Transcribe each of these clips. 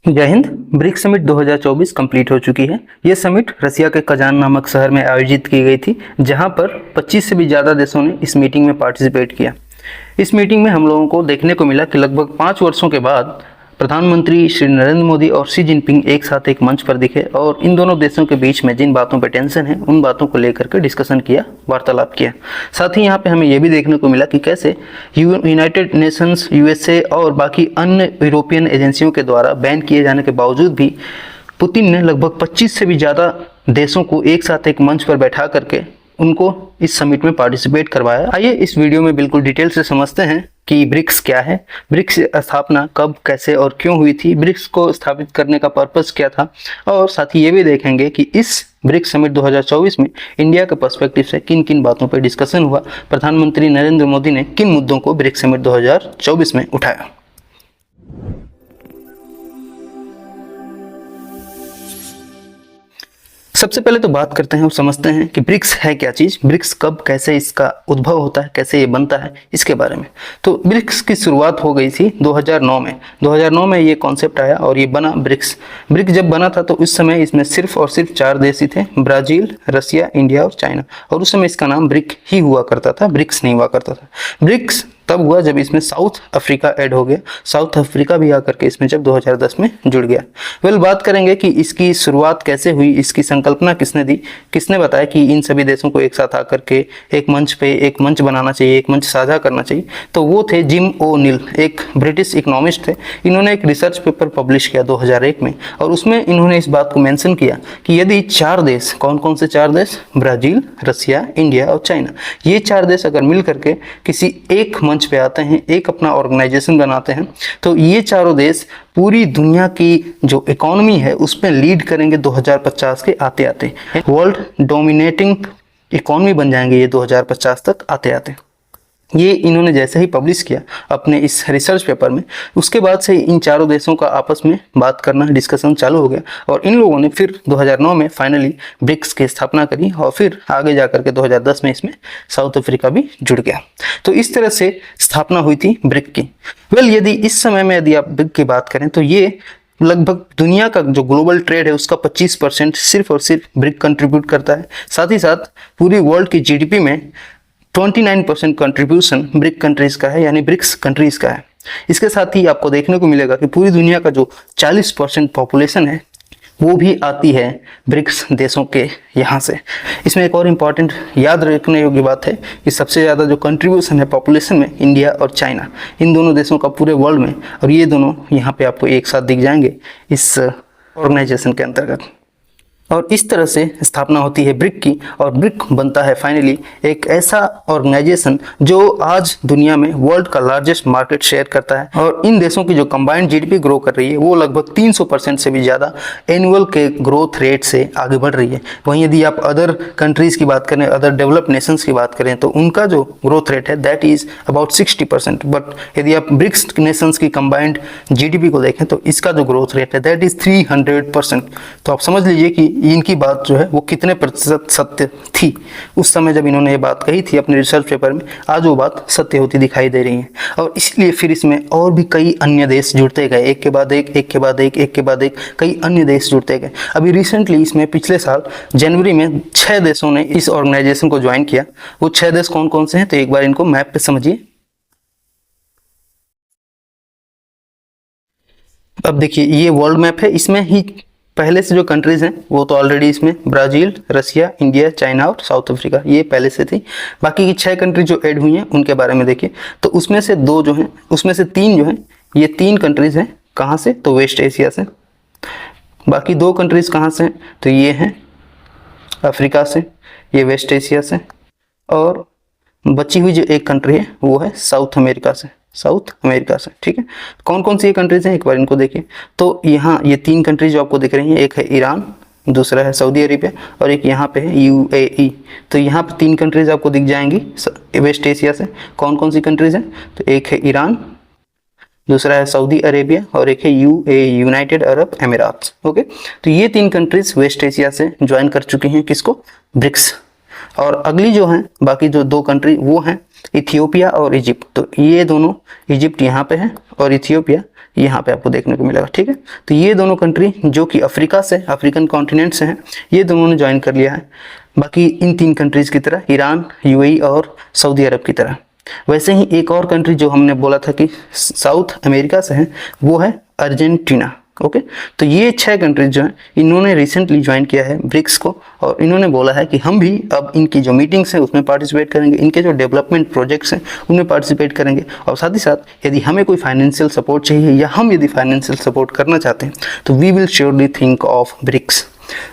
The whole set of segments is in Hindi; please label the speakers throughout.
Speaker 1: जय हिंद। ब्रिक्स समिट 2024 कंप्लीट हो चुकी है। ये समिट रसिया के कजान नामक शहर में आयोजित की गई थी, जहां पर 25 से भी ज़्यादा देशों ने इस मीटिंग में पार्टिसिपेट किया। इस मीटिंग में हम लोगों को देखने को मिला कि लगभग 5 वर्षों के बाद प्रधानमंत्री श्री नरेंद्र मोदी और शी जिनपिंग एक साथ एक मंच पर दिखे और इन दोनों देशों के बीच में जिन बातों पर टेंशन है उन बातों को लेकर के डिस्कशन किया, वार्तालाप किया। साथ ही यहाँ पे हमें यह भी देखने को मिला कि कैसे यूनाइटेड नेशंस, यूएसए और बाकी अन्य यूरोपियन एजेंसियों के द्वारा बैन किए जाने के बावजूद भी पुतिन ने लगभग 25 से भी ज़्यादा देशों को एक साथ एक मंच पर बैठा करके उनको इस समिट में पार्टिसिपेट करवाया। आइए इस वीडियो में बिल्कुल डिटेल से समझते हैं कि ब्रिक्स क्या है, ब्रिक्स स्थापना कब, कैसे और क्यों हुई थी, ब्रिक्स को स्थापित करने का पर्पस क्या था, और साथ ही ये भी देखेंगे कि इस ब्रिक्स समिट 2024 में इंडिया के पर्सपेक्टिव से किन किन बातों पर डिस्कशन हुआ, प्रधानमंत्री नरेंद्र मोदी ने किन मुद्दों को ब्रिक्स समिट 2024 में उठाया। सबसे पहले तो बात करते हैं और समझते हैं कि ब्रिक्स है क्या चीज़, ब्रिक्स कब, कैसे इसका उद्भव होता है, कैसे ये बनता है, इसके बारे में। तो ब्रिक्स की शुरुआत हो गई थी 2009 में। 2009 में ये कॉन्सेप्ट आया और ये बना ब्रिक्स। ब्रिक्स जब बना था तो उस समय इसमें सिर्फ और सिर्फ 4 देश ही थे, ब्राज़ील, रसिया, इंडिया और चाइना। और उस समय इसका नाम ब्रिक ही हुआ करता था, ब्रिक्स नहीं हुआ करता था। ब्रिक्स तब हुआ जब इसमें साउथ अफ्रीका ऐड हो गया। साउथ अफ्रीका भी आकर के इसमें जब 2010 में जुड़ गया। बात करेंगे कि इसकी शुरुआत कैसे हुई, इसकी संकल्पना किसने दी, किसने बताया कि इन सभी देशों को एक साथ आकर के एक मंच पे एक मंच बनाना चाहिए, एक मंच साझा करना चाहिए। तो वो थे जिम ओ नील, एक ब्रिटिश इकोनॉमिस्ट थे। इन्होंने एक रिसर्च पेपर पब्लिश किया 2001 में और उसमें इन्होंने इस बात को मेंशन किया कि यदि 4 देश, कौन कौन से 4 देश, ब्राज़ील, रसिया, इंडिया और चाइना, ये 4 देश अगर मिल करके किसी एक मंच पे आते हैं, एक अपना ऑर्गेनाइजेशन बनाते हैं, तो ये चारों देश पूरी दुनिया की जो इकोनॉमी है उसमें लीड करेंगे 2050 के आते आते। वर्ल्ड डोमिनेटिंग इकोनॉमी बन जाएंगे ये 2050 तक आते आते। ये इन्होंने जैसे ही पब्लिश किया अपने इस रिसर्च पेपर में, उसके बाद से इन चारों देशों का आपस में बात करना, डिस्कशन चालू हो गया और इन लोगों ने फिर 2009 में फाइनली ब्रिक्स की स्थापना करी और फिर आगे जाकर के 2010 में इसमें साउथ अफ्रीका भी जुड़ गया। तो इस तरह से स्थापना हुई थी ब्रिक की। यदि इस समय में यदि आप ब्रिक की बात करें तो ये लगभग दुनिया का जो ग्लोबल ट्रेड है उसका 25% सिर्फ और सिर्फ ब्रिक कंट्रीब्यूट करता है। साथ ही साथ पूरी वर्ल्ड की जीडीपी में 29% कंट्रीब्यूशन ब्रिक कंट्रीज का है, यानी ब्रिक्स कंट्रीज का है। इसके साथ ही आपको देखने को मिलेगा कि पूरी दुनिया का जो 40% पॉपुलेशन है वो भी आती है ब्रिक्स देशों के यहाँ से। इसमें एक और इम्पॉर्टेंट याद रखने योग्य बात है कि सबसे ज़्यादा जो कंट्रीब्यूशन है पॉपुलेशन में, इंडिया और चाइना, इन दोनों देशों का पूरे वर्ल्ड में, और ये दोनों यहाँ पे आपको एक साथ दिख जाएंगे इस ऑर्गेनाइजेशन के अंतर्गत। और इस तरह से स्थापना होती है ब्रिक की और ब्रिक बनता है फाइनली एक ऐसा ऑर्गेनाइजेशन जो आज दुनिया में वर्ल्ड का लार्जेस्ट मार्केट शेयर करता है और इन देशों की जो कंबाइंड जीडीपी ग्रो कर रही है वो लगभग 300% से भी ज़्यादा एनुअल के ग्रोथ रेट से आगे बढ़ रही है। वहीं यदि आप अदर कंट्रीज़ की बात करें, अदर डेवलप्ड नेशंस की बात करें, तो उनका जो ग्रोथ रेट है दैट इज़ अबाउट 60%। बट यदि आप ब्रिक्स नेशंस की कंबाइंड जीडीपी को देखें तो इसका जो ग्रोथ रेट है दैट इज़ 300%। तो आप समझ लीजिए कि इनकी बात जो है वो कितने प्रतिशत सत्य थी उस समय जब इन्होंने ये बात कही थी अपने रिसर्च पेपर में, आज वो बात सत्य होती दिखाई दे रही है। और इसलिए फिर इसमें और भी कई अन्य देश जुड़ते गए, एक के बाद एक, एक के बाद एक, एक के बाद एक, कई अन्य देश जुड़ते गए। अभी रिसेंटली इसमें पिछले साल जनवरी में 6 देशों ने इस ऑर्गेनाइजेशन को ज्वाइन किया। वो 6 देश कौन कौन से हैं तो एक बार इनको मैप पे समझिए। अब देखिए ये वर्ल्ड मैप है, इसमें ही पहले से जो कंट्रीज हैं वो तो ऑलरेडी इसमें ब्राज़ील, रसिया, इंडिया, चाइना और साउथ अफ्रीका ये पहले से थी। बाकी की 6 कंट्री जो ऐड हुई हैं उनके बारे में देखिए। तो उसमें से 2 जो हैं, उसमें से 3 जो हैं, ये 3 कंट्रीज हैं कहाँ से तो वेस्ट एशिया से। बाकी 2 कंट्रीज कहाँ से हैं तो ये हैं अफ्रीका से, ये वेस्ट एशिया से, और बची हुई जो एक कंट्री है वो है साउथ अमेरिका से, साउथ अमेरिका से। ठीक है, कौन कौन सी ये कंट्रीज हैं एक बार इनको देखिए। तो यहाँ ये 3 कंट्रीज जो आपको दिख रही हैं, एक है ईरान, दूसरा है सऊदी अरेबिया और एक यहाँ पे है यूएई। तो यहाँ पे 3 कंट्रीज आपको दिख जाएंगी वेस्ट एशिया से। कौन कौन सी कंट्रीज हैं तो एक है ईरान, दूसरा है सऊदी अरेबिया और एक है यूएई, यूनाइटेड अरब अमीरात। ओके, तो ये 3 कंट्रीज वेस्ट एशिया से ज्वाइन कर चुकी हैं किसको, ब्रिक्स। और अगली जो हैं बाकी जो 2 कंट्री वो हैं इथियोपिया और इजिप्ट। तो ये दोनों, इजिप्ट यहाँ पे है और इथियोपिया यहाँ पे आपको देखने को मिलेगा। ठीक है, तो ये दोनों कंट्री जो कि अफ्रीका से, अफ्रीकन कॉन्टिनेंट से हैं, ये दोनों ने ज्वाइन कर लिया है। बाकी इन 3 कंट्रीज़ की तरह ईरान, यूएई और सऊदी अरब की तरह। वैसे ही एक और कंट्री जो हमने बोला था कि साउथ अमेरिका से है, वो है अर्जेंटीना। ओके, तो ये 6 कंट्रीज जो हैं इन्होंने रिसेंटली ज्वाइन किया है ब्रिक्स को, और इन्होंने बोला है कि हम भी अब इनकी जो मीटिंग्स हैं उसमें पार्टिसिपेट करेंगे, इनके जो डेवलपमेंट प्रोजेक्ट्स हैं उनमें पार्टिसिपेट करेंगे, और साथ ही साथ यदि हमें कोई फाइनेंशियल सपोर्ट चाहिए या हम यदि फाइनेंशियल सपोर्ट करना चाहते हैं तो we will surely think of BRICS.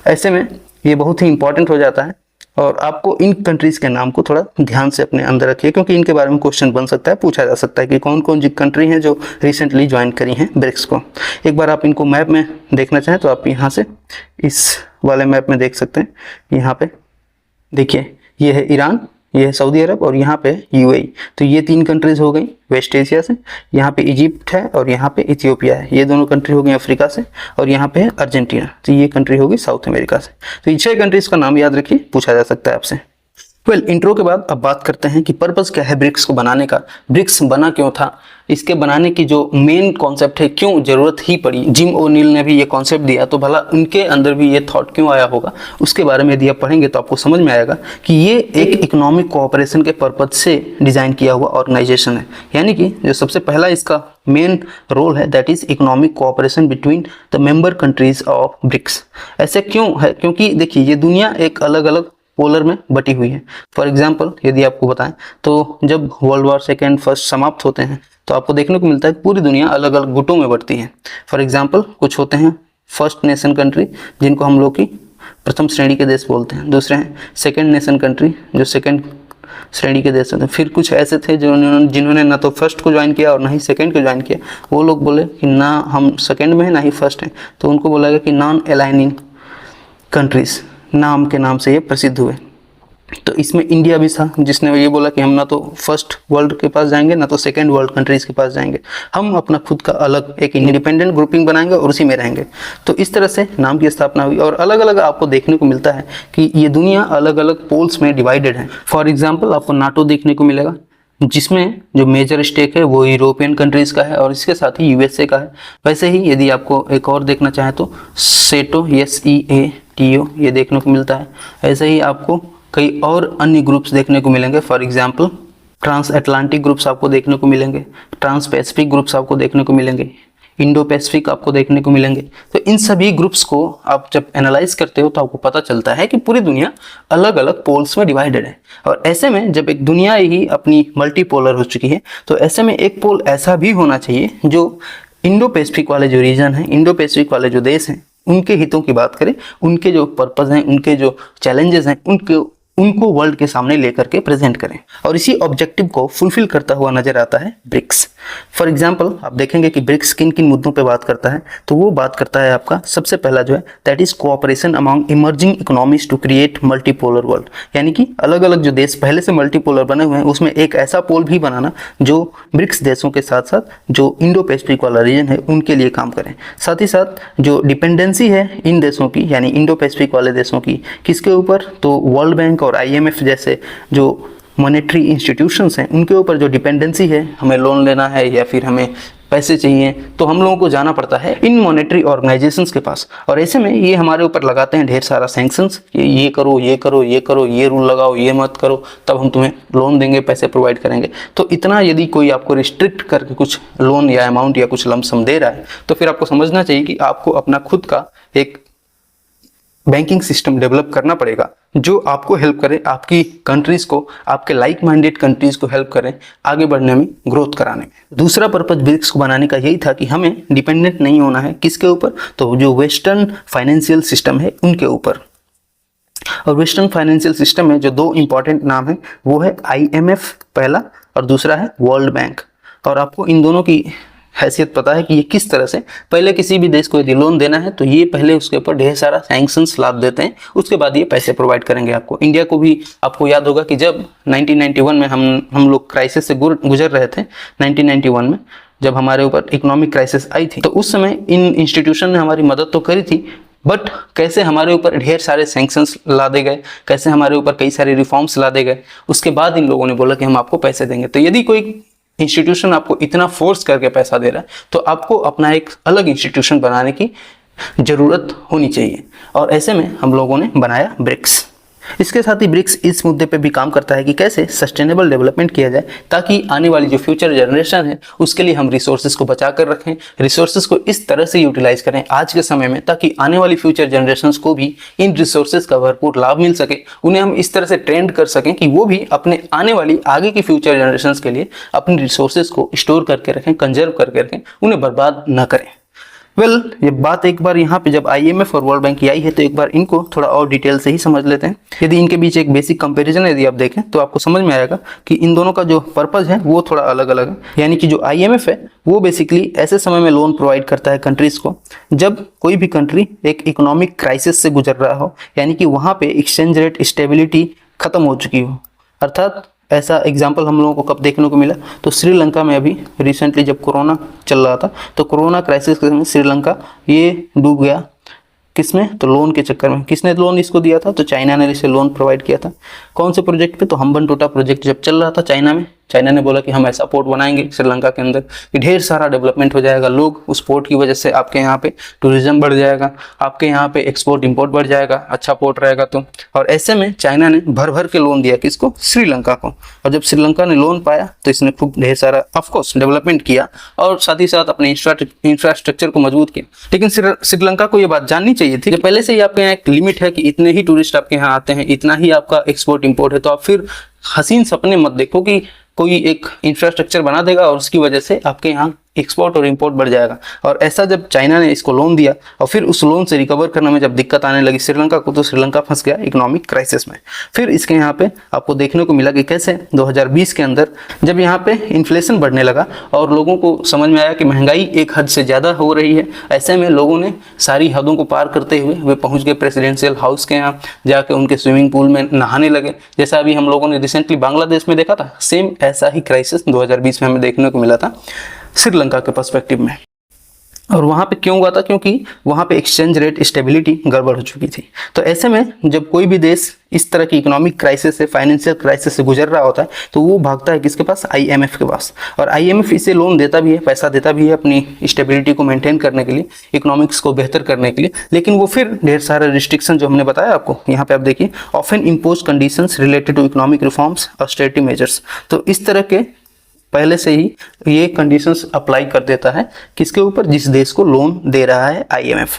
Speaker 1: ऐसे में ये बहुत ही इंपॉर्टेंट हो जाता है, और आपको इन कंट्रीज़ के नाम को थोड़ा ध्यान से अपने अंदर रखिए, क्योंकि इनके बारे में क्वेश्चन बन सकता है, पूछा जा सकता है कि कौन कौन सी कंट्री हैं जो रिसेंटली ज्वाइन करी हैं ब्रिक्स को। एक बार आप इनको मैप में देखना चाहें तो आप यहाँ से इस वाले मैप में देख सकते हैं। यहाँ पे देखिए, ये है ईरान, ये है सऊदी अरब और यहाँ पे यूएई। तो ये 3 कंट्रीज हो गई वेस्ट एशिया से। यहाँ पे इजिप्ट है और यहाँ पे इथियोपिया है, ये दोनों कंट्री हो गई अफ्रीका से, और यहाँ पे है अर्जेंटीना, तो ये कंट्री होगी साउथ अमेरिका से। तो ये 6 कंट्रीज का नाम याद रखिए, पूछा जा सकता है आपसे। इंट्रो के बाद अब बात करते हैं कि पर्पस क्या है ब्रिक्स को बनाने का, ब्रिक्स बना क्यों था, इसके बनाने की जो मेन कॉन्सेप्ट है, क्यों जरूरत ही पड़ी। जिम ओनील ने भी ये कॉन्सेप्ट दिया, तो भला उनके अंदर भी ये थॉट क्यों आया होगा, उसके बारे में यदि आप पढ़ेंगे तो आपको समझ में आएगा कि ये एक इकोनॉमिक कोऑपरेशन के पर्पज से डिजाइन किया हुआ ऑर्गेनाइजेशन है। यानी कि जो सबसे पहला इसका मेन रोल है that is economic cooperation between the member countries of BRICS. ऐसे क्यों है, क्योंकि देखिए ये दुनिया एक अलग अलग पोलर में बटी हुई है। फॉर एग्जाम्पल यदि आपको बताएं तो जब वर्ल्ड वॉर सेकेंड फर्स्ट समाप्त होते हैं तो आपको देखने को मिलता है कि पूरी दुनिया अलग अलग गुटों में बढ़ती है। फॉर एग्जाम्पल कुछ होते हैं फर्स्ट नेशन कंट्री, जिनको हम लोग की प्रथम श्रेणी के देश बोलते हैं, दूसरे हैं सेकेंड नेशन कंट्री, जो सेकेंड श्रेणी के देश होते हैं। फिर कुछ ऐसे थे जिन्होंने ना तो फर्स्ट को ज्वाइन किया और ना ही सेकेंड को ज्वाइन किया, वो लोग बोले कि ना हम सेकेंड में हैं ना ही फर्स्ट हैं, तो उनको बोला गया कि नॉन अलाइनिंग कंट्रीज नाम के नाम से ये प्रसिद्ध हुए। तो इसमें इंडिया भी था, जिसने ये बोला कि हम ना तो फर्स्ट वर्ल्ड के पास जाएंगे ना तो सेकेंड वर्ल्ड कंट्रीज के पास जाएंगे, हम अपना खुद का अलग एक इंडिपेंडेंट ग्रुपिंग बनाएंगे और उसी में रहेंगे। तो इस तरह से नाम की स्थापना हुई, और अलग अलग आपको देखने को मिलता है कि ये दुनिया अलग अलग पोल्स में डिवाइडेड है। फॉर एग्जाम्पल आपको नाटो देखने को मिलेगा, जिसमें जो मेजर स्टेक है वो यूरोपियन कंट्रीज़ का है और इसके साथ ही यूएसए का है। वैसे ही यदि आपको एक और देखना चाहें तो सेटो, SEATO, ये देखने को मिलता है। ऐसे ही आपको कई और अन्य ग्रुप्स देखने को मिलेंगे। For example transatlantic groups आपको देखने को मिलेंगे, ट्रांस पैसिफिक ग्रुप्स आपको देखने को मिलेंगे, इंडो पैसिफिक आपको देखने को मिलेंगे। तो इन सभी ग्रुप्स को आप जब एनालाइज करते हो तो आपको पता चलता है कि पूरी दुनिया अलग अलग पोल्स में डिवाइडेड है। और ऐसे में जब एक दुनिया ही अपनी मल्टीपोलर हो चुकी है तो ऐसे में एक पोल ऐसा भी होना चाहिए जो इंडो पैसिफिक वाले जो रीजन है, इंडो पैसिफिक वाले जो देश हैं, उनके हितों की बात करें, उनके जो पर्पस हैं, उनके जो चैलेंजेस हैं, उनको वर्ल्ड के सामने लेकर के प्रेजेंट करें। और इसी ऑब्जेक्टिव को फुलफिल करता हुआ नजर आता है ब्रिक्स। फॉर एग्जांपल आप देखेंगे कि ब्रिक्स किन किन मुद्दों पे बात करता है, तो वो बात करता है आपका सबसे पहला जो है that is cooperation among emerging economies to create multipolar world. यानी कि अलग अलग जो देश पहले से मल्टीपोलर बने हुए हैं उसमें एक ऐसा पोल भी बनाना जो ब्रिक्स देशों के साथ साथ जो इंडो पैसिफिक वाला रीजन है उनके लिए काम करें। साथ ही साथ जो डिपेंडेंसी है इन देशों की, यानी इंडो पैसिफिक वाले देशों की, किसके ऊपर, तो वर्ल्ड बैंक और IMF जैसे जो मॉनेटरी इंस्टीट्यूशंस हैं उनके ऊपर जो डिपेंडेंसी है, हमें लोन लेना है या फिर हमें पैसे चाहिए तो हम लोगों को जाना पड़ता है इन मॉनेटरी ऑर्गेनाइजेशंस के पास। और ऐसे में ये हमारे ऊपर लगाते हैं ढेर सारा सैंक्शंस, ये करो, ये करो, ये करो, ये रूल लगाओ, ये मत करो, तब हम तुम्हें लोन देंगे, पैसे प्रोवाइड करेंगे। तो इतना यदि कोई आपको रिस्ट्रिक्ट करके कुछ लोन या अमाउंट या कुछ लमसम दे रहा है तो फिर आपको समझना चाहिए कि आपको अपना खुद का एक बैंकिंग सिस्टम डेवलप करना पड़ेगा जो आपको हेल्प करे, आपकी कंट्रीज को, आपके लाइक माइंडेड कंट्रीज को हेल्प करें आगे बढ़ने में, ग्रोथ कराने में। दूसरा पर्पज ब्रिक्स को बनाने का यही था कि हमें डिपेंडेंट नहीं होना है, किसके ऊपर, तो जो वेस्टर्न फाइनेंशियल सिस्टम है उनके ऊपर। और वेस्टर्न फाइनेंशियल सिस्टम में जो 2 इंपॉर्टेंट नाम है वो है IMF पहला और दूसरा है वर्ल्ड बैंक। और आपको इन दोनों की हैसियत पता है कि ये किस तरह से, पहले किसी भी देश को यदि लोन देना है तो ये पहले उसके ऊपर ढेर सारा सैंक्शंस लाद देते हैं, उसके बाद ये पैसे प्रोवाइड करेंगे आपको। इंडिया को भी आपको याद होगा कि जब 1991 में हम लोग क्राइसिस से गुजर रहे थे, 1991 में जब हमारे ऊपर इकोनॉमिक क्राइसिस आई थी, तो उस समय इन इंस्टीट्यूशन ने हमारी मदद तो करी थी, बट कैसे हमारे ऊपर ढेर सारे सैंक्शंस लादे गए, कैसे हमारे ऊपर कई सारे रिफॉर्म्स लादे गए, उसके बाद इन लोगों ने बोला कि हम आपको पैसे देंगे। तो यदि कोई इंस्टीट्यूशन आपको इतना फोर्स करके पैसा दे रहा है, तो आपको अपना एक अलग इंस्टीट्यूशन बनाने की जरूरत होनी चाहिए। और ऐसे में हम लोगों ने बनाया ब्रिक्स। इसके साथ ही ब्रिक्स इस मुद्दे पे भी काम करता है कि कैसे सस्टेनेबल डेवलपमेंट किया जाए, ताकि आने वाली जो फ्यूचर जनरेशन है उसके लिए हम रिसोर्सेज को बचा कर रखें, रिसोर्सेज को इस तरह से यूटिलाइज करें आज के समय में, ताकि आने वाली फ्यूचर जनरेशन्स को भी इन रिसोर्सेज का भरपूर लाभ मिल सके। उन्हें हम इस तरह से ट्रेंड कर सकें कि वो भी अपने आने वाली आगे की फ्यूचर जनरेशन्स के लिए अपने रिसोर्सेज को स्टोर करके रखें, कंजर्व करके रखें, उन्हें बर्बाद न करें। ये बात एक बार यहाँ पे जब IMF और वर्ल्ड बैंक की आई है, तो एक बार इनको थोड़ा और डिटेल से ही समझ लेते हैं। यदि इनके बीच एक बेसिक कंपैरिजन यदि आप देखें तो आपको समझ में आएगा कि इन दोनों का जो पर्पज है वो थोड़ा अलग अलग है। यानी कि जो IMF है वो बेसिकली ऐसे समय में लोन प्रोवाइड करता है कंट्रीज को जब कोई भी कंट्री एक इकोनॉमिक क्राइसिस से गुजर रहा हो, यानी कि वहाँ पे एक्सचेंज रेट स्टेबिलिटी खत्म हो चुकी हो। अर्थात ऐसा एग्जाम्पल हम लोगों को कब देखने को मिला, तो श्रीलंका में अभी रिसेंटली जब कोरोना चल रहा था, तो कोरोना क्राइसिस के समय श्रीलंका ये डूब गया। किसमें? तो लोन के चक्कर में। किसने लोन इसको दिया था? तो चाइना ने इसे लोन प्रोवाइड किया था। कौन से प्रोजेक्ट पे? तो हम्बनटोटा प्रोजेक्ट जब चल रहा था चाइना में, चाइना ने बोला कि हम ऐसा पोर्ट बनाएंगे श्रीलंका के अंदर कि ढेर सारा डेवलपमेंट हो जाएगा, लोग उस पोर्ट की वजह से आपके यहाँ पे टूरिज्म बढ़ जाएगा, आपके यहाँ पे एक्सपोर्ट इंपोर्ट बढ़ जाएगा, अच्छा पोर्ट रहेगा तो। और ऐसे में चाइना ने भर भर के लोन दिया किसको? श्रीलंका को। और जब श्रीलंका ने लोन पाया तो इसने खूब ढेर सारा ऑफकोर्स डेवलपमेंट किया और साथ ही साथ अपने इंफ्रास्ट्रक्चर को मजबूत किया। लेकिन श्रीलंका को ये बात जाननी चाहिए थी कि पहले से ही आपके यहाँ एक लिमिट है कि इतने ही टूरिस्ट आपके यहाँ आते हैं, इतना ही आपका एक्सपोर्ट इंपोर्ट है, तो आप फिर हसीन सपने मत देखो कि कोई एक इंफ्रास्ट्रक्चर बना देगा और उसकी वजह से आपके यहाँ एक्सपोर्ट और इंपोर्ट बढ़ जाएगा। और ऐसा जब चाइना ने इसको लोन दिया और फिर उस लोन से रिकवर करने में जब दिक्कत आने लगी श्रीलंका को, तो श्रीलंका फंस गया इकोनॉमिक क्राइसिस में। फिर इसके यहाँ पे आपको देखने को मिला कि कैसे 2020 के अंदर जब यहाँ पे इन्फ्लेशन बढ़ने लगा और लोगों को समझ में आया कि महंगाई एक हद से ज़्यादा हो रही है, ऐसे में लोगों ने सारी हदों को पार करते हुए वे पहुँच गए प्रेसिडेंशियल हाउस के यहाँ, जाके उनके स्विमिंग पूल में नहाने लगे। जैसा अभी हम लोगों ने रिसेंटली बांग्लादेश में देखा था, सेम ऐसा ही क्राइसिस 2020 में हमें देखने को मिला था श्रीलंका के पर्सपेक्टिव में। और वहाँ पे क्यों हुआ था? क्योंकि वहाँ पे एक्सचेंज रेट स्टेबिलिटी गड़बड़ हो चुकी थी। तो ऐसे में जब कोई भी देश इस तरह की इकोनॉमिक क्राइसिस से, फाइनेंशियल क्राइसिस से गुजर रहा होता है, तो वो भागता है किसके पास? IMF के पास। और IMF इसे लोन देता भी है, पैसा देता भी है अपनी स्टेबिलिटी को मेंटेन करने के लिए, इकोनॉमिक्स को बेहतर करने के लिए। लेकिन वो फिर ढेर सारे रिस्ट्रिक्शन जो हमने बताया आपको, यहाँ पे आप देखिए, often impose conditions related to economic reforms, austerity measures. तो इस तरह के पहले से ही ये कंडीशंस अप्लाई कर देता है किसके ऊपर? जिस देश को लोन दे रहा है IMF।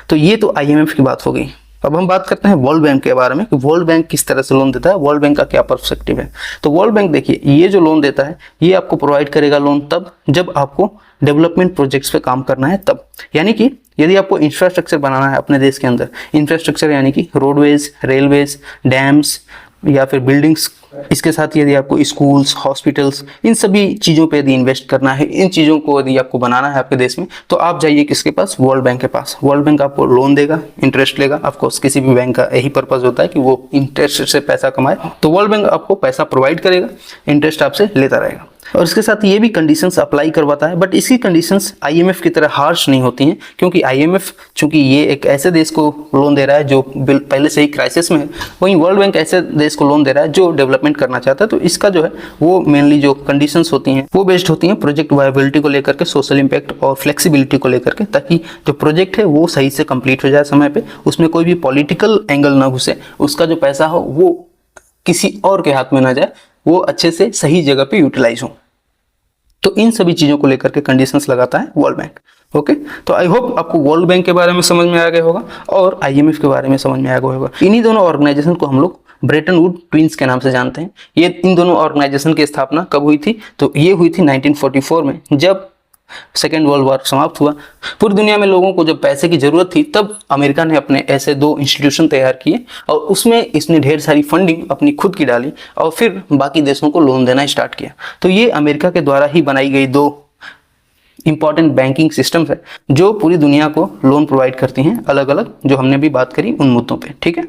Speaker 1: तो ये तो IMF की बात हो गई। अब हम बात करते हैं वर्ल्ड बैंक के बारे में कि वर्ल्ड बैंक किस तरह से लोन देता है, वर्ल्ड बैंक का क्या पर्सपेक्टिव है। तो वर्ल्ड बैंक देखिए, ये जो लोन देता है ये आपको प्रोवाइड करेगा लोन तब जब आपको डेवलपमेंट प्रोजेक्ट्स पे काम करना है तब। यानी कि यदि आपको इंफ्रास्ट्रक्चर बनाना है अपने देश के अंदर, इंफ्रास्ट्रक्चर यानी कि रोडवेज, रेलवेज, डैम्स या फिर बिल्डिंग्स, इसके साथ यदि आपको स्कूल्स, हॉस्पिटल्स, इन सभी चीज़ों पे यदि इन्वेस्ट करना है, इन चीज़ों को यदि आपको बनाना है आपके देश में, तो आप जाइए किसके पास? वर्ल्ड बैंक के पास। वर्ल्ड बैंक आपको लोन देगा, इंटरेस्ट लेगा। ऑफकोर्स किसी भी बैंक का यही पर्पज होता है कि वो इंटरेस्ट से पैसा कमाए, तो वर्ल्ड बैंक आपको पैसा प्रोवाइड करेगा, इंटरेस्ट आपसे लेता रहेगा। और इसके साथ ये भी कंडीशंस अप्लाई करवाता है, बट इसकी कंडीशंस IMF की तरह हार्श नहीं होती हैं, क्योंकि IMF चूंकि ये एक ऐसे देश को लोन दे रहा है जो पहले से ही क्राइसिस में है, वहीं वर्ल्ड बैंक ऐसे देश को लोन दे रहा है जो डेवलपमेंट करना चाहता है। तो इसका जो है वो मेनली जो कंडीशंस होती हैं वो बेस्ड होती हैं प्रोजेक्ट वायबिलिटी को लेकर के, सोशल इम्पैक्ट और फ्लेक्सिबिलिटी को लेकर के, ताकि जो प्रोजेक्ट है वो सही से कंप्लीट हो जाए समय पे, उसमें कोई भी पॉलिटिकल एंगल ना घुसे, उसका जो पैसा हो वो किसी और के हाथ में ना जाए, वो अच्छे से सही जगह पे यूटिलाइज हो। तो इन सभी चीजों को लेकर के कंडीशंस लगाता है वर्ल्ड बैंक। ओके, तो आई होप आपको वर्ल्ड बैंक के बारे में समझ में आ गया होगा और IMF के बारे में समझ में आ गया होगा। इन्हीं दोनों ऑर्गेनाइजेशन को हम लोग ब्रेटन वुड ट्विंस के नाम से जानते हैं। ये इन दोनों ऑर्गेनाइजेशन की स्थापना कब हुई थी? तो ये हुई थी 1944 में, जब सेकेंड वर्ल्ड वॉर समाप्त हुआ। पूरी दुनिया में लोगों को जब पैसे की जरूरत थी, तब अमेरिका ने अपने ऐसे 2 इंस्टीट्यूशन तैयार किए और उसमें इसने ढेर सारी फंडिंग अपनी खुद की डाली और फिर बाकी देशों को लोन देना स्टार्ट किया। तो ये अमेरिका के द्वारा ही बनाई गई 2 इंपॉर्टेंट बैंकिंग सिस्टम्स है जो पूरी दुनिया को लोन प्रोवाइड करती हैं, अलग अलग जो हमने भी बात करी उन मुद्दों पे। ठीक है,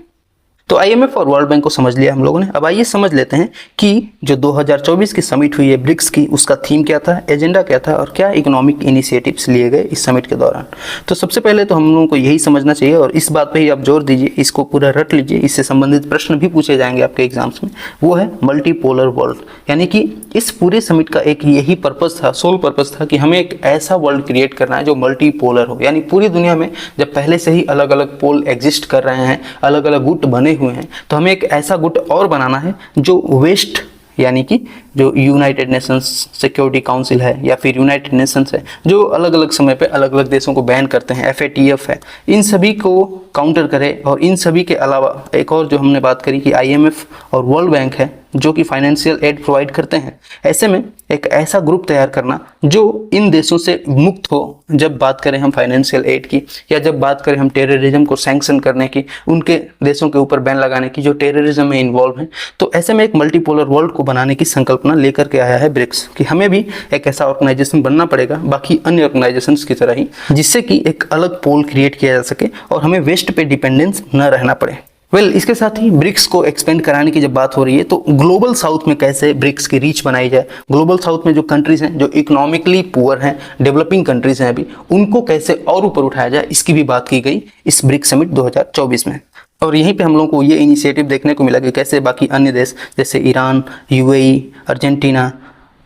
Speaker 1: तो आईएमएफ और वर्ल्ड बैंक को समझ लिया हम लोगों ने। अब आइए समझ लेते हैं कि जो 2024 की समिट हुई है ब्रिक्स की, उसका थीम क्या था, एजेंडा क्या था और क्या इकोनॉमिक इनिशिएटिव्स लिए गए इस समिट के दौरान। तो सबसे पहले तो हम लोगों को यही समझना चाहिए और इस बात पे ही आप जोर दीजिए, इसको पूरा रट लीजिए, इससे संबंधित प्रश्न भी पूछे जाएंगे आपके एग्जाम्स में। वो है मल्टीपोलर वर्ल्ड, यानी कि इस पूरे समिट का एक यही पर्पस था, सोल पर्पस था कि हमें एक ऐसा वर्ल्ड क्रिएट करना है जो मल्टीपोलर हो, यानी पूरी दुनिया में जब पहले से ही अलग अलग पोल एग्जिस्ट कर रहे हैं, अलग अलग गुट बने हुए हैं, तो हमें एक ऐसा गुट और बनाना है जो वेस्ट, यानी कि जो यूनाइटेड नेशंस सिक्योरिटी काउंसिल है या फिर यूनाइटेड नेशंस है, जो अलग अलग समय पे अलग अलग देशों को बैन करते हैं, FATF है, इन सभी को काउंटर करे। और इन सभी के अलावा एक और जो हमने बात करी कि IMF और वर्ल्ड बैंक है जो कि फाइनेंशियल एड प्रोवाइड करते हैं, ऐसे में एक ऐसा ग्रुप तैयार करना जो इन देशों से मुक्त हो। जब बात करें हम फाइनेंशियल एड की या जब बात करें हम टेररिज्म को सैंक्शन करने की, उनके देशों के ऊपर बैन लगाने की जो टेररिज्म में इन्वॉल्व हैं, तो ऐसे में एक मल्टीपोलर वर्ल्ड को बनाने की संकल्पना लेकर के आया है ब्रिक्स कि हमें भी एक ऐसा ऑर्गेनाइजेशन बनना पड़ेगा बाकी अन्य ऑर्गेनाइजेशंस की तरह ही, जिससे कि एक अलग पोल क्रिएट किया जा सके और हमें वेस्ट पे डिपेंडेंस न रहना पड़े। इसके साथ ही ब्रिक्स को एक्सपेंड कराने की जब बात हो रही है तो ग्लोबल साउथ में कैसे ब्रिक्स की रीच बनाई जाए, ग्लोबल साउथ में जो कंट्रीज हैं जो इकोनॉमिकली पुअर हैं, डेवलपिंग कंट्रीज हैं अभी, उनको कैसे और ऊपर उठाया जाए, इसकी भी बात की गई इस ब्रिक्स समिट 2024 में। और यहीं पे हम लोगों को ये इनिशिएटिव देखने को मिला कि कैसे बाकी अन्य देश जैसे ईरान, UAE, अर्जेंटीना,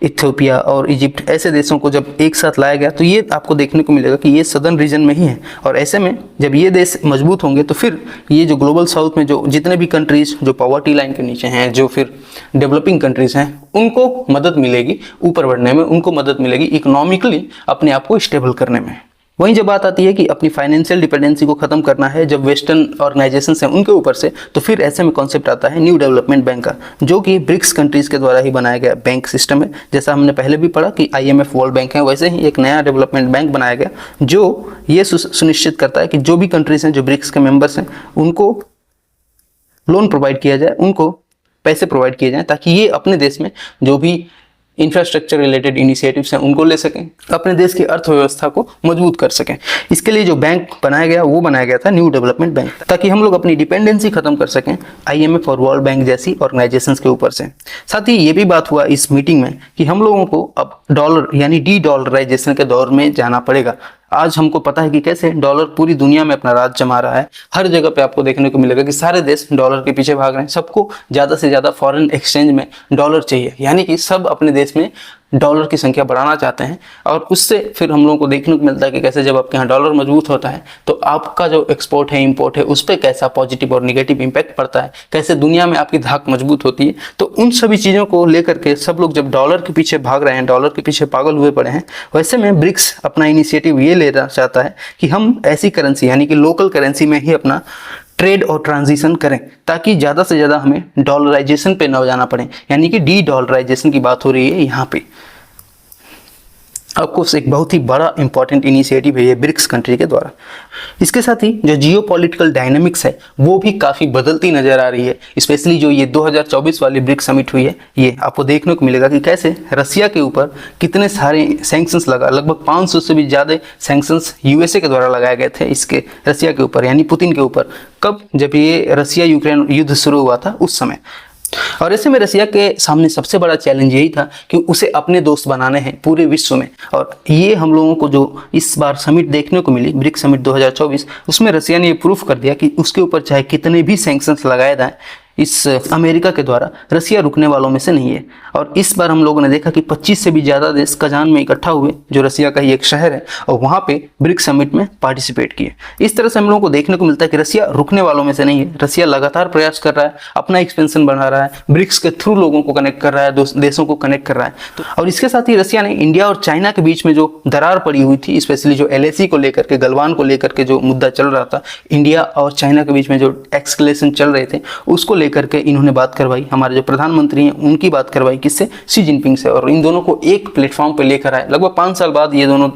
Speaker 1: इथियोपिया और इजिप्ट, ऐसे देशों को जब एक साथ लाया गया तो ये आपको देखने को मिलेगा कि ये सदर्न रीजन में ही है। और ऐसे में जब ये देश मजबूत होंगे तो फिर ये जो ग्लोबल साउथ में जो जितने भी कंट्रीज जो पॉवर्टी लाइन के नीचे हैं, जो फिर डेवलपिंग कंट्रीज हैं, उनको मदद मिलेगी ऊपर बढ़ने में, उनको मदद मिलेगी इकोनॉमिकली अपने आप को स्टेबल करने में। वहीं जब बात आती है कि अपनी फाइनेंशियल डिपेंडेंसी को खत्म करना है जब वेस्टर्न ऑर्गेनाइजेशंस हैं उनके ऊपर से, तो फिर ऐसे में कॉन्सेप्ट आता है न्यू डेवलपमेंट बैंक का, जो कि ब्रिक्स कंट्रीज के द्वारा ही बनाया गया बैंक सिस्टम है। जैसा हमने पहले भी पढ़ा कि IMF वर्ल्ड बैंक है, वैसे ही एक नया डेवलपमेंट बैंक बनाया गया जो ये सुनिश्चित करता है कि जो भी कंट्रीज हैं जो ब्रिक्स के मेंबर्स हैं उनको लोन प्रोवाइड किया जाए, उनको पैसे प्रोवाइड किए जाएं ताकि ये अपने देश में जो भी इंफ्रास्ट्रक्चर रिलेटेड इनिशिएटिव्स हैं उनको ले सकें, अपने देश की अर्थव्यवस्था को मजबूत कर सकें। इसके लिए जो बैंक बनाया गया वो बनाया गया था न्यू डेवलपमेंट बैंक, ताकि हम लोग अपनी डिपेंडेंसी खत्म कर सकें IMF और वर्ल्ड बैंक जैसी ऑर्गेनाइजेशंस के ऊपर से। साथ ही ये भी बात हुआ इस मीटिंग में कि हम लोगों को अब डॉलर यानी डी-डॉलराइजेशन के दौर में जाना पड़ेगा। आज हमको पता है कि कैसे डॉलर पूरी दुनिया में अपना राज जमा रहा है। हर जगह पे आपको देखने को मिलेगा कि सारे देश डॉलर के पीछे भाग रहे हैं, सबको ज़्यादा से ज़्यादा फॉरेन एक्सचेंज में डॉलर चाहिए, यानी कि सब अपने देश में डॉलर की संख्या बढ़ाना चाहते हैं। और उससे फिर हम लोगों को देखने को मिलता है कि कैसे जब आपके यहाँ डॉलर मजबूत होता है तो आपका जो एक्सपोर्ट है, इंपोर्ट है, उस पर कैसा पॉजिटिव और निगेटिव इंपैक्ट पड़ता है, कैसे दुनिया में आपकी धाक मजबूत होती है। तो उन सभी चीज़ों को लेकर के सब लोग जब डॉलर के पीछे भाग रहे हैं, डॉलर के पीछे पागल हुए पड़े हैं, वैसे में ब्रिक्स अपना इनिशिएटिव ये लेना चाहता है कि हम ऐसी करेंसी यानी कि लोकल करेंसी में ही अपना ट्रेड और ट्रांजिशन करें ताकि ज़्यादा से ज़्यादा हमें डॉलराइजेशन पे न जाना पड़े, यानी कि डी-डॉलराइजेशन की बात हो रही है यहाँ पे। ऑफकोर्स एक बहुत ही बड़ा इंपॉर्टेंट इनिशिएटिव है ये ब्रिक्स कंट्री के द्वारा। इसके साथ ही जो जियोपॉलिटिकल डायनामिक्स है वो भी काफ़ी बदलती नज़र आ रही है। स्पेशली जो ये 2024 वाली ब्रिक्स समिट हुई है, ये आपको देखने को मिलेगा कि कैसे रसिया के ऊपर कितने सारे सैंक्शंस लगा, लगभग 500 से भी ज़्यादा सैंक्शंस USA के द्वारा लगाए गए थे इसके रसिया के ऊपर, यानी पुतिन के ऊपर। कब? जब ये रसिया यूक्रेन युद्ध शुरू हुआ था उस समय। और ऐसे में रसिया के सामने सबसे बड़ा चैलेंज यही था कि उसे अपने दोस्त बनाने हैं पूरे विश्व में। और ये हम लोगों को जो इस बार समिट देखने को मिली, ब्रिक्स समिट 2024, उसमें रसिया ने ये प्रूफ कर दिया कि उसके ऊपर चाहे कितने भी सैंक्शंस लगाए जाएं इस अमेरिका के द्वारा, रसिया रुकने वालों में से नहीं है। और इस बार हम लोगों ने देखा कि 25 से भी ज़्यादा देश कजान में इकट्ठा हुए, जो रसिया का ही एक शहर है, और वहाँ पे ब्रिक्स समिट में पार्टिसिपेट किए। इस तरह से हम लोगों को देखने को मिलता है कि रसिया रुकने वालों में से नहीं है। रसिया लगातार प्रयास कर रहा है, अपना एक्सपेंशन बढ़ा रहा है, ब्रिक्स के थ्रू लोगों को कनेक्ट कर रहा है, देशों को कनेक्ट कर रहा है। और इसके साथ ही रसिया ने इंडिया और चाइना के बीच में जो दरार पड़ी हुई थी, स्पेशली जो LAC को लेकर के, गलवान को लेकर के जो मुद्दा चल रहा था, इंडिया और चाइना के बीच में जो एक्सकलेशन चल रहे थे, उसको लेकर के इन्होंने बात करवाई। हमारे जो प्रधानमंत्री हैं उनकी बात करवाई किससे? शी जिनपिंग से। और इन दोनों को एक प्लेटफॉर्म पे लेकर आए। लगभग 5 साल बाद ये दोनों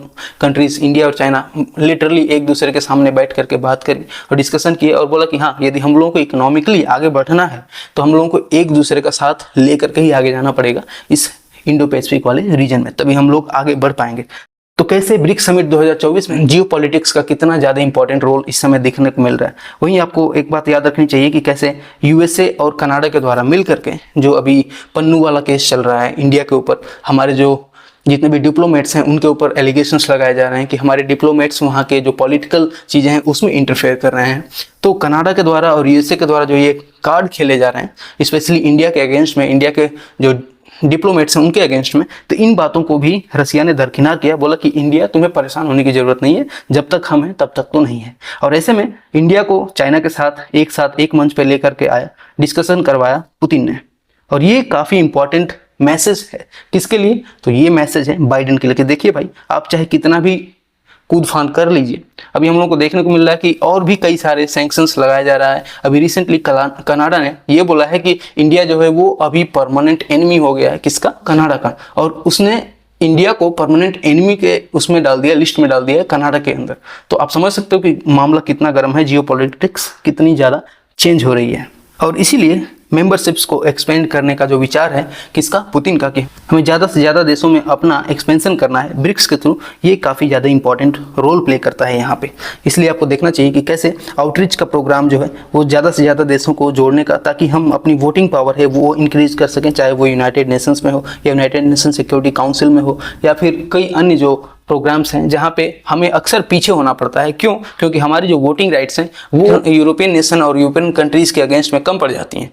Speaker 1: कंट्रीज, इंडिया और चाइना, लिटरली एक दूसरे के सामने बैठ करके बात करी और डिस्कशन किए और बोला कि हाँ, यदि हम लोगों को इकोनॉमिकली आगे बढ़ना है तो हम लोगों को एक दूसरे का साथ लेकर के ही आगे जाना पड़ेगा इस इंडो पैसिफिक वाले रीजन में, तभी हम लोग आगे बढ़ पाएंगे। तो कैसे ब्रिक्स समिट 2024 में जियो पॉलिटिक्स का कितना ज़्यादा इंपॉर्टेंट रोल इस समय देखने को मिल रहा है। वहीं आपको एक बात याद रखनी चाहिए कि कैसे यूएसए और कनाडा के द्वारा मिल करके जो अभी पन्नू वाला केस चल रहा है इंडिया के ऊपर, हमारे जो जितने भी डिप्लोमेट्स हैं उनके ऊपर एलिगेशंस लगाए जा रहे हैं कि हमारे डिप्लोमेट्स वहाँ के जो पॉलिटिकल चीज़ें हैं उसमें इंटरफेयर कर रहे हैं। तो कनाडा के द्वारा और यूएसए के द्वारा जो ये कार्ड खेले जा रहे हैं स्पेशली इंडिया के अगेंस्ट में, इंडिया के जो डिप्लोमेट्स हैं उनके अगेंस्ट में, तो इन बातों को भी रसिया ने दरकिनार किया, बोला कि इंडिया तुम्हें परेशान होने की जरूरत नहीं है, जब तक हम हैं तब तक तो नहीं है। और ऐसे में इंडिया को चाइना के साथ एक मंच पर लेकर के आया, डिस्कशन करवाया पुतिन ने। और ये काफ़ी इंपॉर्टेंट मैसेज है किसके लिए, तो ये मैसेज है बाइडेन के लिए कि देखिए भाई, आप चाहे कितना भी कूद फांद कर लीजिए, अभी हम लोगों को देखने को मिल रहा है कि और भी कई सारे सैंक्शंस लगाया जा रहा है। अभी रिसेंटली कनाडा ने ये बोला है कि इंडिया जो है वो अभी परमानेंट एनिमी हो गया है, किसका, कनाडा का, और उसने इंडिया को परमानेंट एनिमी के उसमें डाल दिया, लिस्ट में डाल दिया है कनाडा के अंदर। तो आप समझ सकते हो कि मामला कितना गर्म है, जियो पॉलिटिक्स कितनी ज़्यादा चेंज हो रही है। और इसीलिए मेंबरशिप्स को एक्सपेंड करने का जो विचार है किसका, पुतिन का, कि हमें ज़्यादा से ज़्यादा देशों में अपना एक्सपेंशन करना है ब्रिक्स के थ्रू, ये काफ़ी ज़्यादा इंपॉर्टेंट रोल प्ले करता है यहाँ पे। इसलिए आपको देखना चाहिए कि कैसे आउटरीच का प्रोग्राम जो है वो ज़्यादा से ज़्यादा देशों को जोड़ने का, ताकि हम अपनी वोटिंग पावर है वो इंक्रीज कर सकें, चाहे वो यूनाइटेड नेशंस में हो या यूनाइटेड नेशन सिक्योरिटी काउंसिल में हो या फिर कई अन्य जो प्रोग्राम्स हैं जहाँ पे हमें अक्सर पीछे होना पड़ता है। क्यों? क्योंकि हमारी जो वोटिंग राइट्स हैं वो यूरोपियन नेशन और यूरोपियन कंट्रीज़ के अगेंस्ट में कम पड़ जाती हैं।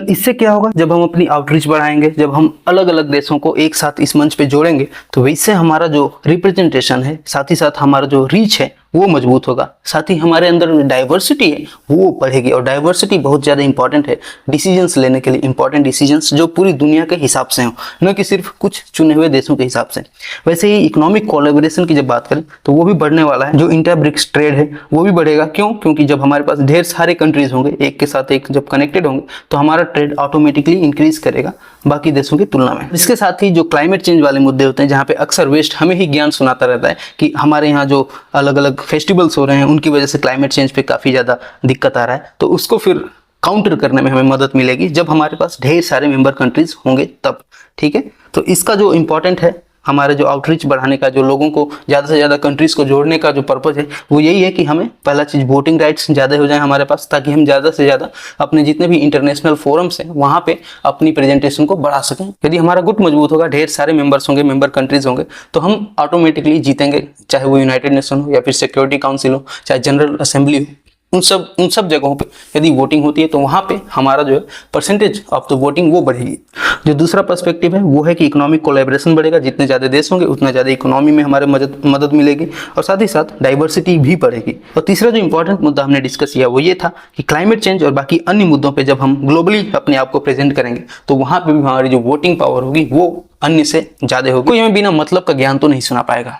Speaker 1: इससे क्या होगा, जब हम अपनी आउटरीच बढ़ाएंगे, जब हम अलग अलग देशों को एक साथ इस मंच पे जोड़ेंगे, तो इससे हमारा जो रिप्रेजेंटेशन है, साथ ही साथ हमारा जो रीच है वो मजबूत होगा, साथ ही हमारे अंदर डाइवर्सिटी है वो बढ़ेगी। और डाइवर्सिटी बहुत ज़्यादा इंपॉर्टेंट है डिसीजंस लेने के लिए, इंपॉर्टेंट डिसीजंस जो पूरी दुनिया के हिसाब से हो, न कि सिर्फ कुछ चुने हुए देशों के हिसाब से। वैसे ही इकोनॉमिक कोलैबोरेशन की जब बात करें तो वो भी बढ़ने वाला है, जो इंटर ब्रिक्स ट्रेड है वो भी बढ़ेगा। क्यों? क्योंकि जब हमारे पास ढेर सारे कंट्रीज होंगे, एक के साथ एक जब कनेक्टेड होंगे, तो हमारा ट्रेड ऑटोमेटिकली इंक्रीज करेगा बाकी देशों की तुलना में। इसके साथ ही जो क्लाइमेट चेंज वाले मुद्दे होते हैं, जहाँ पे अक्सर वेस्ट हमें ही ज्ञान सुनाता रहता है कि हमारे यहाँ जो अलग अलग फेस्टिवल्स हो रहे हैं उनकी वजह से क्लाइमेट चेंज पे काफ़ी ज़्यादा दिक्कत आ रहा है, तो उसको फिर काउंटर करने में हमें मदद मिलेगी जब हमारे पास ढेर सारे मेंबर कंट्रीज होंगे तब। ठीक है, तो इसका जो इम्पोर्टेंट है, हमारे जो आउटरीच बढ़ाने का, जो लोगों को ज़्यादा से ज़्यादा कंट्रीज़ को जोड़ने का जो पर्पज़ है वो यही है कि हमें पहला चीज़ वोटिंग राइट्स ज़्यादा हो जाए हमारे पास, ताकि हम ज़्यादा से ज़्यादा अपने जितने भी इंटरनेशनल फोरम्स हैं वहाँ पे अपनी प्रेजेंटेशन को बढ़ा सकें। यदि हमारा गुट मजबूत होगा, ढेर सारे मेंबर्स होंगे, मेंबर कंट्रीज होंगे, तो हम ऑटोमेटिकली जीतेंगे, चाहे वो यूनाइटेड नेशन हो या फिर सिक्योरिटी काउंसिल हो, चाहे जनरल असेंबली हो। उन सब जगहों पे यदि वोटिंग होती है तो वहाँ पे हमारा जो है परसेंटेज ऑफ द वोटिंग वो बढ़ेगी। जो दूसरा पर्सपेक्टिव है वो है कि इकोनॉमिक कोलैबोरेशन बढ़ेगा, जितने ज़्यादा देश होंगे उतना ज़्यादा इकोनॉमी में हमारे मदद मिलेगी और साथ ही साथ डाइवर्सिटी भी बढ़ेगी। और तीसरा जो इंपॉर्टेंट मुद्दा हमने डिस्कस किया वो ये था कि क्लाइमेट चेंज और बाकी अन्य मुद्दों पर जब हम ग्लोबली अपने आप को प्रेजेंट करेंगे तो वहाँ पर भी हमारी जो वोटिंग पावर होगी वो अन्य से ज़्यादा होगी। कोई हमें बिना मतलब का ज्ञान तो नहीं सुना पाएगा।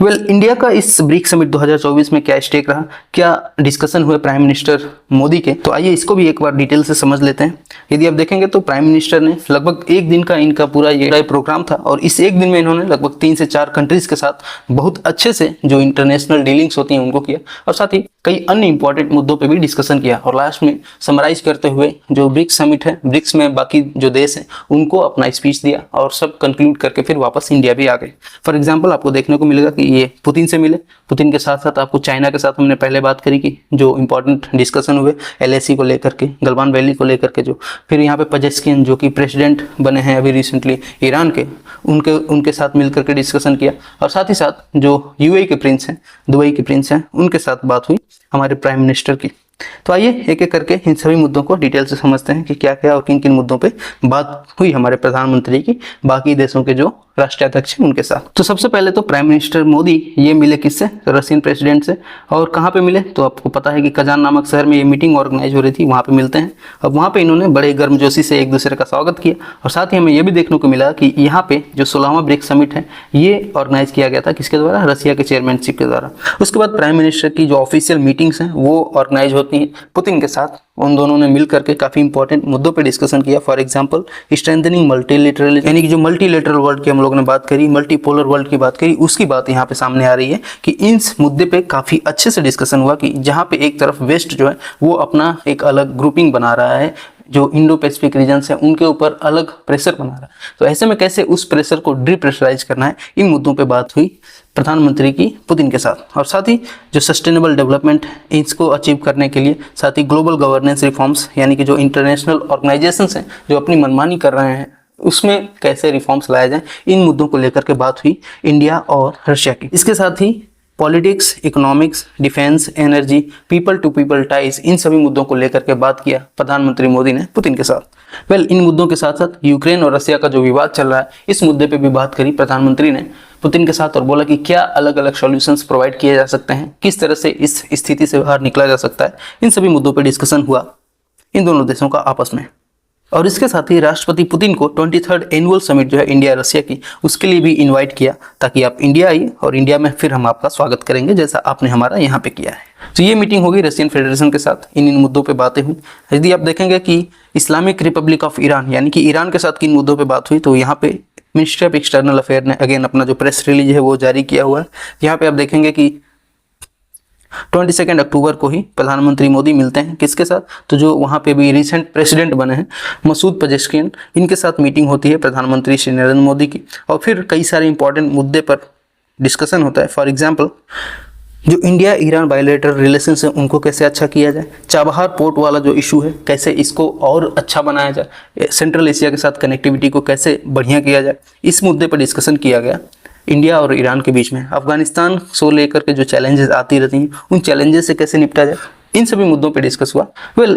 Speaker 1: इंडिया का इस ब्रिक्स समिट 2024 में क्या स्टेक रहा, क्या डिस्कशन हुए प्राइम मिनिस्टर मोदी के, तो आइए इसको भी एक बार डिटेल से समझ लेते हैं। यदि आप देखेंगे तो प्राइम मिनिस्टर ने लगभग एक दिन का इनका पूरा ये प्रोग्राम था और इस एक दिन में इन्होंने लगभग 3 से 4 कंट्रीज के साथ बहुत अच्छे से जो इंटरनेशनल डीलिंग्स होती हैं उनको किया और साथ ही कई अन्य इंपॉर्टेंट मुद्दों पे भी डिस्कशन किया। और लास्ट में समराइज करते हुए जो ब्रिक्स समिट है, ब्रिक्स में बाकी जो देश हैं उनको अपना स्पीच दिया और सब कंक्लूड करके फिर वापस इंडिया भी आ गए। फॉर एग्जांपल आपको देखने को मिलेगा कि ये पुतिन से मिले, पुतिन के साथ साथ आपको चाइना के साथ हमने पहले बात करी कि जो इंपॉर्टेंट डिस्कशन हुए LAC को लेकर के, गलवान वैली को लेकर के, जो फिर यहाँ पे पेजेश्किन जो कि प्रेसिडेंट बने हैं अभी रिसेंटली ईरान के, उनके साथ मिलकर के डिस्कशन किया और साथ ही साथ जो UAE के प्रिंस हैं, दुबई के प्रिंस हैं, उनके साथ बात हुई हमारे प्राइम मिनिस्टर की। तो आइए एक एक करके इन सभी मुद्दों को डिटेल से समझते हैं कि क्या क्या और किन किन मुद्दों पे बात हुई हमारे प्रधानमंत्री की बाकी देशों के जो राष्ट्राध्यक्ष हैं उनके साथ। तो सबसे पहले तो प्राइम मिनिस्टर मोदी ये मिले किससे, रशियन प्रेसिडेंट से। और कहाँ पे मिले, तो आपको पता है कि कजान नामक शहर में ये मीटिंग ऑर्गेनाइज हो रही थी, वहाँ पे मिलते हैं। अब वहाँ पे इन्होंने बड़े गर्मजोशी से एक दूसरे का स्वागत किया और साथ ही हमें ये भी देखने को मिला कि यहाँ पे जो 16वां ब्रिक्स समिट है ये ऑर्गेनाइज किया गया था किसके द्वारा, रशिया के चेयरमैनशिप के द्वारा। उसके बाद प्राइम मिनिस्टर की जो ऑफिशियल मीटिंग्स हैं वो ऑर्गेनाइज होती हैं पुतिन के साथ। उन दोनों ने मिल करके काफी इंपॉर्टेंट मुद्दों पे डिस्कशन किया। फॉर एग्जांपल स्ट्रेंथनिंग मल्टीलेटरलिज्म, यानी कि जो मल्टीलेटरल वर्ल्ड की हम लोगों ने बात करी, मल्टीपोलर वर्ल्ड की बात करी, उसकी बात यहाँ पे सामने आ रही है कि इस मुद्दे पे काफी अच्छे से डिस्कशन हुआ कि जहाँ पे एक तरफ वेस्ट जो है वो अपना एक अलग ग्रुपिंग बना रहा है, जो इंडो पैसिफिक रीजन है उनके ऊपर अलग प्रेशर बना रहा है, तो ऐसे में कैसे उस प्रेशर को डिप्रेशराइज करना है, इन मुद्दों पे बात हुई प्रधानमंत्री की पुतिन के साथ। और साथ ही जो सस्टेनेबल डेवलपमेंट इसको अचीव करने के लिए साथ ही ग्लोबल गवर्नेंस रिफॉर्म्स, यानी कि जो इंटरनेशनल ऑर्गेनाइजेशंस हैं जो अपनी मनमानी कर रहे हैं उसमें कैसे रिफॉर्म्स लाए जाएं, इन मुद्दों को लेकर के बात हुई इंडिया और रशिया की। इसके साथ ही politics, economics, defence, energy, people to people ties, इन सभी मुद्दों को लेकर के बात किया प्रधानमंत्री मोदी ने पुतिन के साथ। इन मुद्दों के साथ साथ यूक्रेन और रशिया का जो विवाद चल रहा है इस मुद्दे पे भी बात करी प्रधानमंत्री ने पुतिन के साथ और बोला कि क्या अलग अलग सॉल्यूशंस प्रोवाइड किए जा सकते हैं, किस तरह से इस स्थिति से बाहर निकला जा सकता है। इन सभी मुद्दों पर डिस्कशन हुआ इन दोनों देशों का आपस में। और इसके साथ ही राष्ट्रपति पुतिन को 23rd एनुअल समिट जो है इंडिया रशिया की, उसके लिए भी इनवाइट किया ताकि आप इंडिया आइए और इंडिया में फिर हम आपका स्वागत करेंगे जैसा आपने हमारा यहाँ पे किया है। तो ये मीटिंग होगी रशियन फेडरेशन के साथ, इन मुद्दों पे बातें हुई। यदि आप देखेंगे कि इस्लामिक रिपब्लिक ऑफ ईरान यानी कि ईरान के साथ किन मुद्दों पर बात हुई, तो यहाँ पे मिनिस्ट्री ऑफ एक्सटर्नल अफेयर ने अगेन अपना जो प्रेस रिलीज है वो जारी किया हुआ है। यहाँ पे आप देखेंगे कि 22 अक्टूबर को ही प्रधानमंत्री मोदी मिलते हैं किसके साथ, तो जो वहाँ पे भी रिसेंट प्रेसिडेंट बने हैं मसूद पेजेश्किन, इनके साथ मीटिंग होती है प्रधानमंत्री श्री नरेंद्र मोदी की। और फिर कई सारे इंपॉर्टेंट मुद्दे पर डिस्कशन होता है। फॉर एग्जांपल जो इंडिया ईरान बायलैटरल रिलेशंस है उनको कैसे अच्छा किया जाए, चाबहार पोर्ट वाला जो इशू है कैसे इसको और अच्छा बनाया जाए, सेंट्रल एशिया के साथ कनेक्टिविटी को कैसे बढ़िया किया जाए, इस मुद्दे पर डिस्कशन किया गया इंडिया और ईरान के बीच में। अफगानिस्तान को लेकर के जो चैलेंजेस आती रहती हैं उन चैलेंजेस से कैसे निपटा जाए, इन सभी मुद्दों पे डिस्कस हुआ।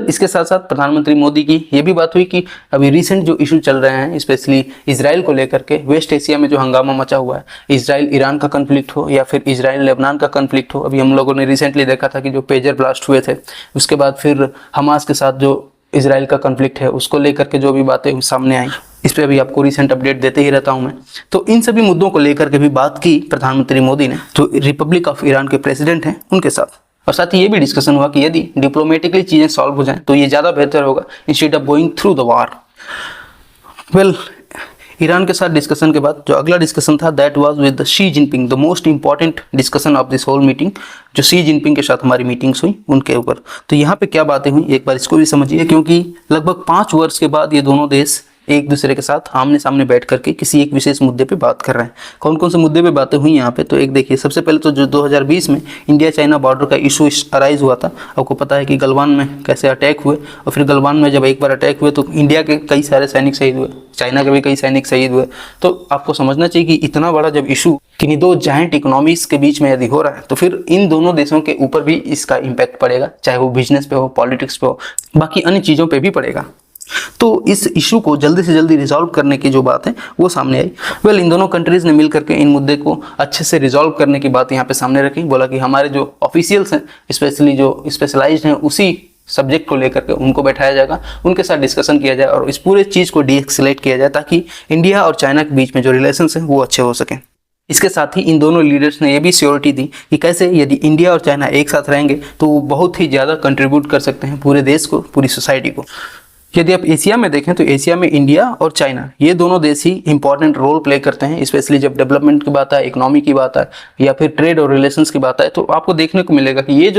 Speaker 1: इसके साथ साथ प्रधानमंत्री मोदी की ये भी बात हुई कि अभी रिसेंट जो इशू चल रहे हैं स्पेशली इजराइल को लेकर के, वेस्ट एशिया में जो हंगामा मचा हुआ है, इजराइल ईरान का कन्फ्लिक्ट हो या फिर इजराइल लेबनान का कन्फ्लिक्ट हो। अभी हम लोगों ने रिसेंटली देखा था कि जो पेजर ब्लास्ट हुए थे, उसके बाद फिर हमास के साथ जो इजराइल का कन्फ्लिक्ट है उसको लेकर के जो भी बातें सामने आई, इस पर अभी आपको रिसेंट अपडेट देते ही रहता हूं मैं। तो इन सभी मुद्दों को लेकर के भी बात की प्रधानमंत्री मोदी ने जो रिपब्लिक ऑफ ईरान के प्रेसिडेंट हैं उनके साथ। और साथ ही ये भी डिस्कशन हुआ कि यदि डिप्लोमेटिकली चीजें सॉल्व हो जाएं तो ये ज़्यादा बेहतर होगा instead of going through the war. Iran के साथ डिस्कशन के बाद जो अगला डिस्कशन था that was with Xi Jinping, the most important discussion of this whole meeting, जो शी जिनपिंग के साथ हमारी मीटिंग्स हुई उनके ऊपर। तो यहाँ पे क्या बातें हुई एक बार इसको भी समझिए, क्योंकि लगभग 5 वर्ष के बाद ये दोनों देश एक दूसरे के साथ आमने सामने बैठ करके किसी एक विशेष मुद्दे पे बात कर रहे हैं। कौन कौन से मुद्दे पे बातें हुई यहाँ पे, तो एक देखिए सबसे पहले तो जो 2020 में इंडिया चाइना बॉर्डर का इशू अराइज हुआ था। आपको पता है कि गलवान में कैसे अटैक हुए, और फिर गलवान में जब एक बार अटैक हुए तो इंडिया के कई सारे सैनिक शहीद हुए, चाइना के भी कई सैनिक शहीद हुए। तो आपको समझना चाहिए कि इतना बड़ा जब इशू किन्हीं दो जायंट इकोनॉमीज के बीच में यदि हो रहा है तो फिर इन दोनों देशों के ऊपर भी इसका इम्पैक्ट पड़ेगा, चाहे वो बिजनेस पे हो, पॉलिटिक्स पे हो, बाकी अन्य चीज़ों पे भी पड़ेगा। तो इस इशू को जल्दी से जल्दी रिजॉल्व करने की जो बात है वो सामने आई। इन दोनों कंट्रीज ने मिलकर के इन मुद्दे को अच्छे से रिजॉल्व करने की बात यहाँ पे सामने रखी। बोला कि हमारे जो ऑफिशियल्स हैं स्पेशली जो स्पेशलाइज्ड हैं उसी सब्जेक्ट को लेकर के उनको बैठाया जाएगा, उनके साथ डिस्कशन किया जाए और इस पूरे चीज़ को डीएस्केलेट किया जाए ताकि इंडिया और चाइना के बीच में जो रिलेशंस हैं वो अच्छे हो सकें। इसके साथ ही इन दोनों लीडर्स ने यह भी श्योरिटी दी कि कैसे यदि इंडिया और चाइना एक साथ रहेंगे तो वो बहुत ही ज़्यादा कंट्रीब्यूट कर सकते हैं पूरे देश को, पूरी सोसाइटी को। यदि आप एशिया में देखें तो एशिया में इंडिया और चाइना ये दोनों देश ही इंपॉर्टेंट रोल प्ले करते हैं, स्पेशली जब डेवलपमेंट की बात है, इकोनॉमी की बात है या फिर ट्रेड और रिलेशंस की बात है। तो आपको देखने को मिलेगा कि ये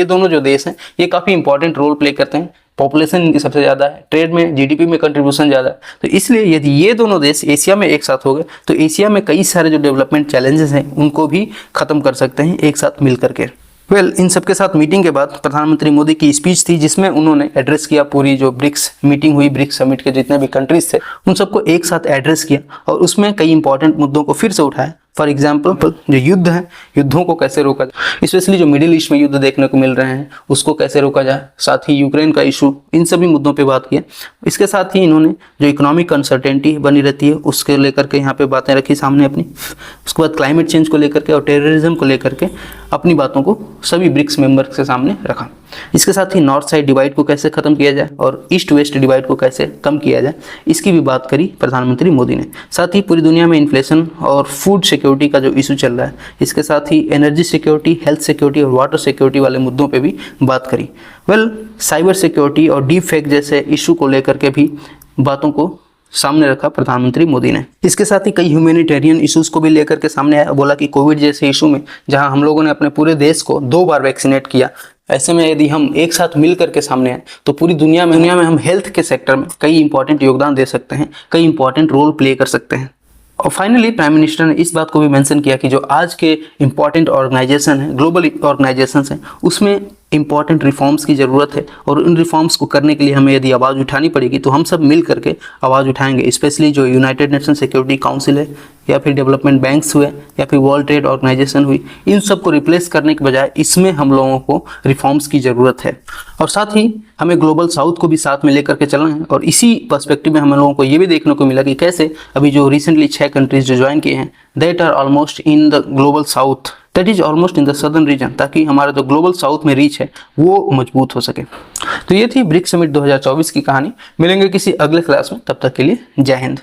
Speaker 1: दोनों जो देश हैं ये काफ़ी इंपॉर्टेंट रोल प्ले करते हैं। पॉपुलेशन इनकी सबसे ज़्यादा है, ट्रेड में जीडीपी में कंट्रीब्यूशन ज़्यादा है। तो इसलिए यदि ये दोनों देश एशिया में एक साथ हो गए तो एशिया में कई सारे जो डेवलपमेंट चैलेंजेस हैं उनको भी ख़त्म कर सकते हैं एक साथ मिल करके। इन सब के साथ मीटिंग के बाद प्रधानमंत्री मोदी की स्पीच थी जिसमें उन्होंने एड्रेस किया पूरी जो ब्रिक्स मीटिंग हुई, ब्रिक्स समिट के जितने भी कंट्रीज थे उन सबको एक साथ एड्रेस किया और उसमें कई इंपॉर्टेंट मुद्दों को फिर से उठाया। फॉर एग्जाम्पल जो युद्ध है, युद्धों को कैसे रोका जाए, स्पेशली जो मिडिल ईस्ट में युद्ध देखने को मिल रहे हैं उसको कैसे रोका जाए, साथ ही यूक्रेन का इशू, इन सभी मुद्दों पे बात किया। इसके साथ ही इन्होंने जो इकोनॉमिक अनसर्टेनिटी बनी रहती है उसके लेकर के यहाँ पे बातें रखी सामने अपनी। उसके बाद क्लाइमेट चेंज को लेकर के और टेररिज्म को लेकर के अपनी बातों को सभी ब्रिक्स मेंबर्स के सामने रखा। इसके साथ ही नॉर्थ साइड डिवाइड को कैसे खत्म किया जाए और ईस्ट वेस्ट डिवाइड को कैसे कम किया जाए इसकी भी बात करी प्रधानमंत्री मोदी ने। साथ ही पूरी दुनिया में इन्फ्लेशन और फूड सिक्योरिटी का जो इशू चल रहा है, इसके साथ ही एनर्जी सिक्योरिटी, हेल्थ सिक्योरिटी और वाटर सिक्योरिटी वाले मुद्दों पे भी बात करी। साइबर सिक्योरिटी और डीप फेक जैसे इशू को लेकर के भी बातों को सामने रखा प्रधानमंत्री मोदी ने। इसके साथ ही कई ह्यूमैनिटेरियन इश्यूज को भी लेकर के सामने आया। बोला कि कोविड जैसे इशू में जहां हम लोगों ने अपने पूरे देश को 2 बार वैक्सीनेट किया, ऐसे में यदि हम एक साथ मिल करके सामने आए तो पूरी दुनिया में हम हेल्थ के सेक्टर में कई इंपॉर्टेंट योगदान दे सकते हैं, कई इंपॉर्टेंट रोल प्ले कर सकते हैं। और फाइनली प्राइम मिनिस्टर ने इस बात को भी मेंशन किया कि जो आज के इम्पॉर्टेंट ऑर्गेनाइजेशन हैं, ग्लोबल ऑर्गेनाइजेशंस हैं, उसमें इम्पॉर्टेंट रिफॉर्म्स की ज़रूरत है और उन रिफॉर्म्स को करने के लिए हमें यदि आवाज़ उठानी पड़ेगी तो हम सब मिल करके आवाज़ उठाएंगे। स्पेशली जो यूनाइटेड नेशन सिक्योरिटी काउंसिल है या फिर डेवलपमेंट बैंक्स हुए या फिर वर्ल्ड ट्रेड ऑर्गेनाइजेशन हुई, इन सब को रिप्लेस करने के बजाय इसमें हम लोगों को रिफॉर्म्स की ज़रूरत है। और साथ ही हमें ग्लोबल साउथ को भी साथ में लेकर के चलना है। और इसी पर्सपेक्टिव में हम लोगों को ये भी देखने को मिला कि कैसे अभी जो रिसेंटली 6 कंट्रीज जो ज्वाइन किए हैं, that are almost in the global south, that is almost in the southern region, ताकि हमारा जो ग्लोबल साउथ में रीच है वो मजबूत हो सके। तो ये थी ब्रिक्स समिट 2024 की कहानी। मिलेंगे किसी अगले क्लास में, तब तक के लिए जय हिंद।